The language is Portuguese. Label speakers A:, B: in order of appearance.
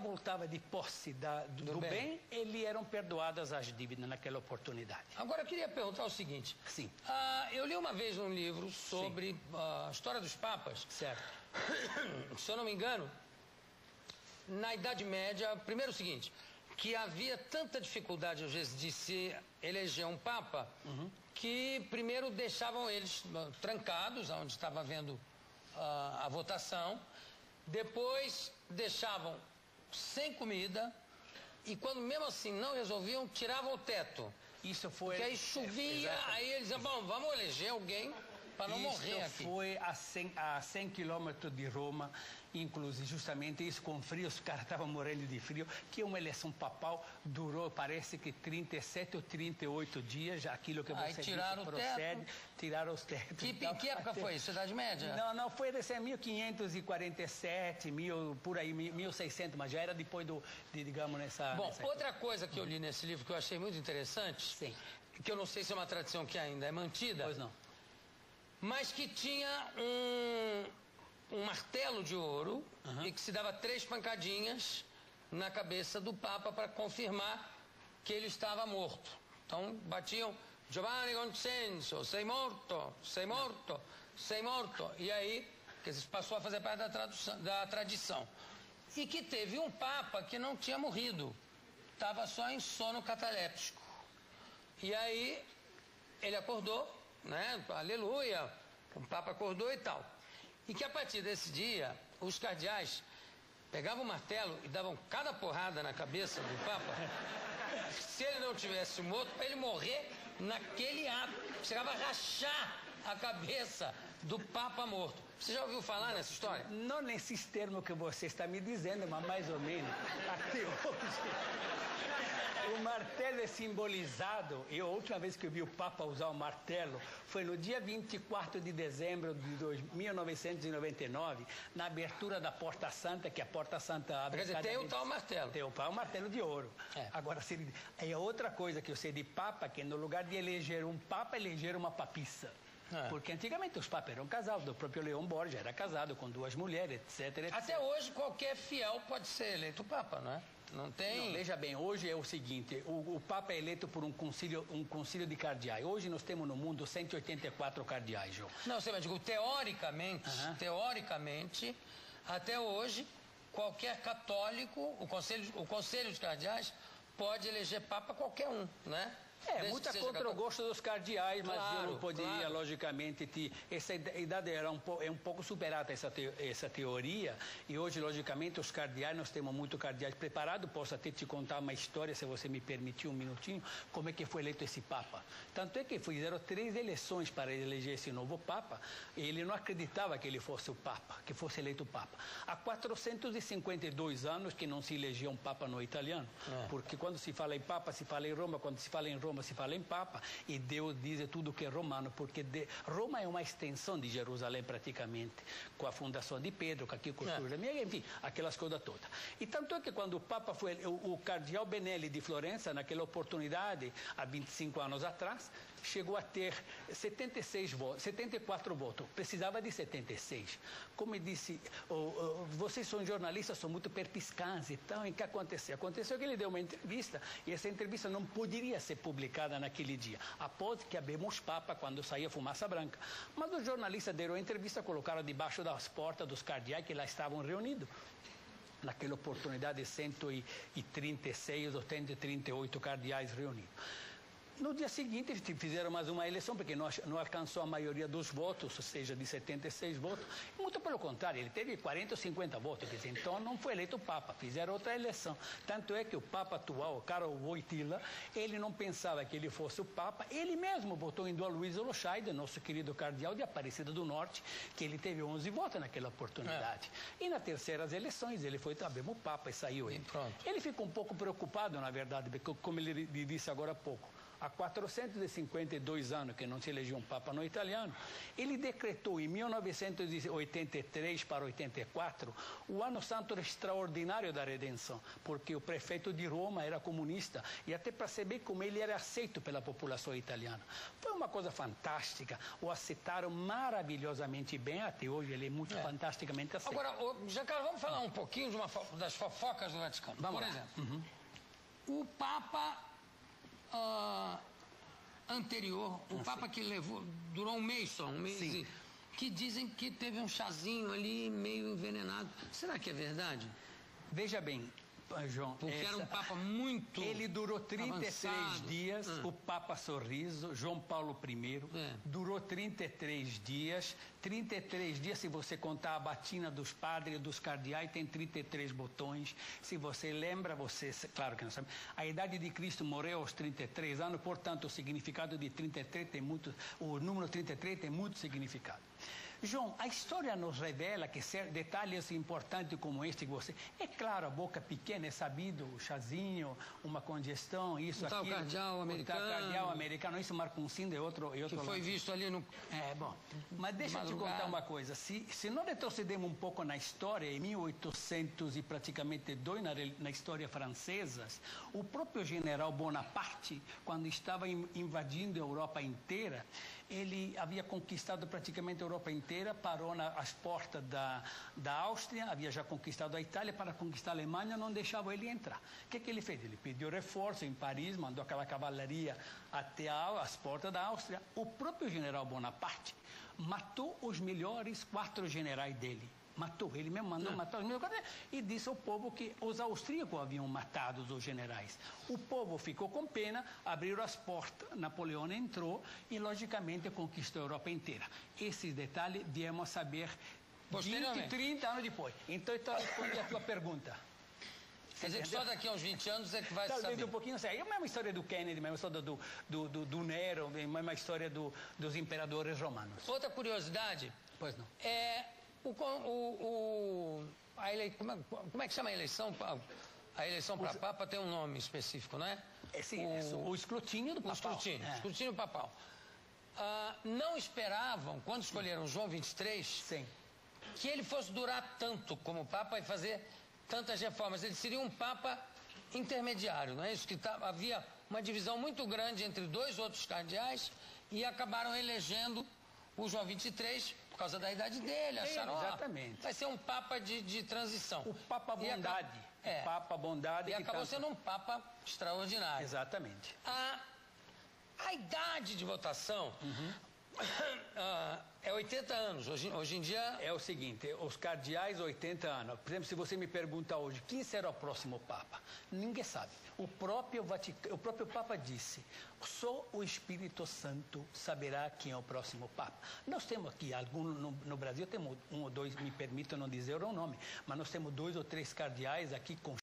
A: voltava de posse do bem, eles eram perdoadas as dívidas naquela oportunidade.
B: Agora, eu queria perguntar o seguinte.
A: Sim.
B: Eu li uma vez um livro sobre a história dos papas.
A: Certo.
B: Se eu não me engano, na Idade Média, primeiro o seguinte, que havia tanta dificuldade, às vezes, de se eleger um papa, que primeiro deixavam eles trancados, onde estava havendo a votação, depois deixavam sem comida, e quando mesmo assim não resolviam, tiravam o teto.
A: Isso foi...
B: Porque aí chovia, aí eles diziam, bom, vamos eleger alguém para não morrer aqui.
A: Isso foi a 100 quilômetros de Roma, inclusive justamente isso com frio, os caras estavam morrendo de frio, que uma eleição papal durou, parece que 37 ou 38 dias, aquilo que
B: aí
A: você
B: tiraram
A: disse,
B: procede,
A: tiraram os tetos.
B: Que época foi isso? Idade Média?
A: Não, foi desse 1547, por aí, 1600, mas já era depois digamos, nessa...
B: Bom, outra coisa que eu li nesse livro que eu achei muito interessante,
A: sim,
B: que eu não sei se é uma tradição que ainda é mantida,
A: pois não,
B: mas que tinha um martelo de ouro e que se dava 3 pancadinhas na cabeça do Papa para confirmar que ele estava morto. Então batiam, Giovanni Consenso, sei morto, sei morto, sei morto. E aí passou a fazer parte da tradição. E que teve um Papa que não tinha morrido, estava só em sono cataléptico. E aí ele acordou, né? Aleluia, o Papa acordou e tal. E que a partir desse dia, os cardeais pegavam o martelo e davam cada porrada na cabeça do Papa, se ele não tivesse morto, para ele morrer naquele ato. Chegava a rachar a cabeça do Papa morto. Você já ouviu falar nessa história?
A: Não nesses termos que você está me dizendo, mas mais ou menos. Até hoje, o martelo é simbolizado, e a última vez que eu vi o Papa usar o martelo foi no dia 24 de dezembro de 1999, na abertura da Porta Santa, que a Porta Santa abre...
B: Quer dizer, tem o tal martelo.
A: Tem o tal martelo de ouro.
B: É.
A: Agora, é outra coisa que eu sei de Papa, que no lugar de eleger um Papa, elegeram uma papissa. Porque antigamente os papas eram casados, o próprio Leão Borgia era casado com 2 mulheres, etc.
B: Até hoje qualquer fiel pode ser eleito Papa, não é? Não tem...
A: Não, veja bem, hoje é o seguinte, o Papa é eleito por um concílio de cardeais. Hoje nós temos no mundo 184 cardeais, João.
B: Não, sei, mas digo, teoricamente, até hoje, qualquer católico, o conselho de cardeais pode eleger Papa qualquer um, né?
A: Muita contra o gosto dos cardeais, mas eu não poderia, logicamente, essa idade era um pouco superada essa teoria, e hoje, logicamente, os cardeais, nós temos muito cardeais preparados. Posso até te contar uma história, se você me permitir um minutinho, como é que foi eleito esse Papa. Tanto é que fizeram 3 eleições para eleger esse novo Papa, e ele não acreditava que ele fosse o Papa, que fosse eleito Papa. Há 452 anos que não se elegia um Papa no italiano, porque quando se fala em Papa, se fala em Roma, quando se fala em Roma, se fala em Papa, e Deus diz tudo que é romano, porque Roma é uma extensão de Jerusalém praticamente, com a fundação de Pedro, com a cultura, enfim, aquelas coisas todas. E tanto é que quando o Papa foi, o cardeal Benelli de Florença, naquela oportunidade, há 25 anos atrás, chegou a ter 74 votos, precisava de 76. Como eu disse, vocês são jornalistas, são muito perpiscantes, então, o que aconteceu? Aconteceu que ele deu uma entrevista, e essa entrevista não poderia ser publicada naquele dia, após que abrimos Papa, quando saía fumaça branca. Mas os jornalistas deram a entrevista, colocaram debaixo das portas dos cardeais que lá estavam reunidos. Naquela oportunidade, 136 ou 138 cardeais reunidos. No dia seguinte, fizeram mais uma eleição, porque não alcançou a maioria dos votos, ou seja, de 76 votos. Muito pelo contrário, ele teve 40 ou 50 votos, quer dizer, então não foi eleito Papa, fizeram outra eleição. Tanto é que o Papa atual, Karol Wojtyła, ele não pensava que ele fosse o Papa, ele mesmo votou em Aloysio Loscheider, nosso querido cardeal de Aparecida do Norte, que ele teve 11 votos naquela oportunidade. E nas terceiras eleições, ele foi também o Papa e saiu ele. Ele ficou um pouco preocupado, na verdade, porque, como ele disse agora há pouco, há 452 anos que não se elegeu um Papa no italiano, ele decretou em 1983 para 84 o Ano Santo Extraordinário da Redenção, porque o prefeito de Roma era comunista e até para saber como ele era aceito pela população italiana. Foi uma coisa fantástica, o aceitaram maravilhosamente bem, até hoje ele é muito fantasticamente aceito.
B: Agora, Giancarlo, vamos falar um pouquinho das fofocas do Vaticano.
A: Vamos
B: Por
A: lá.
B: exemplo, o Papa anterior, o Papa que durou um mês só, um mês,
A: Sim.
B: que dizem que teve um chazinho ali meio envenenado. Será que é verdade?
A: Veja bem, João,
B: Porque era um Papa muito
A: ele durou 33
B: avançado.
A: dias, o Papa Sorriso, João Paulo I, durou 33 dias. 33 dias, se você contar a batina dos padres e dos cardeais, tem 33 botões. Se você lembra, claro que não sabe, a idade de Cristo morreu aos 33 anos, portanto, o significado de 33 tem muito, o número 33 tem muito significado. João, a história nos revela que detalhes importantes como este que você... É claro, a boca pequena, é sabido, o chazinho, uma congestão, isso,
B: aquilo. O tal cardeal americano.
A: Isso, Marcuncindo é outro
B: que foi visto ali no...
A: bom. Mas deixa eu te contar uma coisa. Se nós retrocedemos um pouco na história, em 1800 e praticamente na história francesa, o próprio general Bonaparte, quando estava invadindo a Europa inteira, ele havia conquistado praticamente a Europa inteira, parou às portas da Áustria, havia já conquistado a Itália, para conquistar a Alemanha não deixava ele entrar. O que ele fez? Ele pediu reforço em Paris, mandou aquela cavalaria até as portas da Áustria. O próprio general Bonaparte matou os melhores 4 generais dele. Matou, ele mesmo mandou matar os melhores e disse ao povo que os austríacos haviam matado os generais. O povo ficou com pena, abriram as portas, Napoleão entrou e, logicamente, conquistou a Europa inteira. Esses detalhes viemos a saber 20, 30 anos depois. Então, eu respondi a tua pergunta.
B: Quer dizer que só daqui a uns 20 anos é que vai
A: Talvez
B: saber.
A: Um pouquinho, é a mesma história do Kennedy, a mesma história do Nero, a mesma história dos imperadores romanos.
B: Outra curiosidade...
A: Pois não.
B: Como é que chama a eleição? A eleição para Papa tem um nome específico, não é?
A: O escrutínio do papal.
B: Escrutínio papal. Não esperavam, quando escolheram João 23,
A: Sim.
B: que ele fosse durar tanto como Papa e fazer tantas reformas. Ele seria um Papa intermediário, não é isso? Que havia uma divisão muito grande entre 2 outros cardeais e acabaram elegendo o João 23 por causa da idade dele. Acharam,
A: exatamente.
B: Vai ser um Papa de transição.
A: O Papa Bondade. O Papa Bondade.
B: E acabou sendo um Papa extraordinário.
A: Exatamente.
B: A idade de votação é 80 anos. Hoje em dia...
A: É o seguinte, os cardeais, 80 anos. Por exemplo, se você me pergunta hoje, quem será o próximo Papa? Ninguém sabe. O próprio Papa disse, só o Espírito Santo saberá quem é o próximo Papa. Nós temos aqui, no Brasil, temos 1 ou 2, me permitam não dizer o nome, mas nós temos 2 ou 3 cardeais aqui com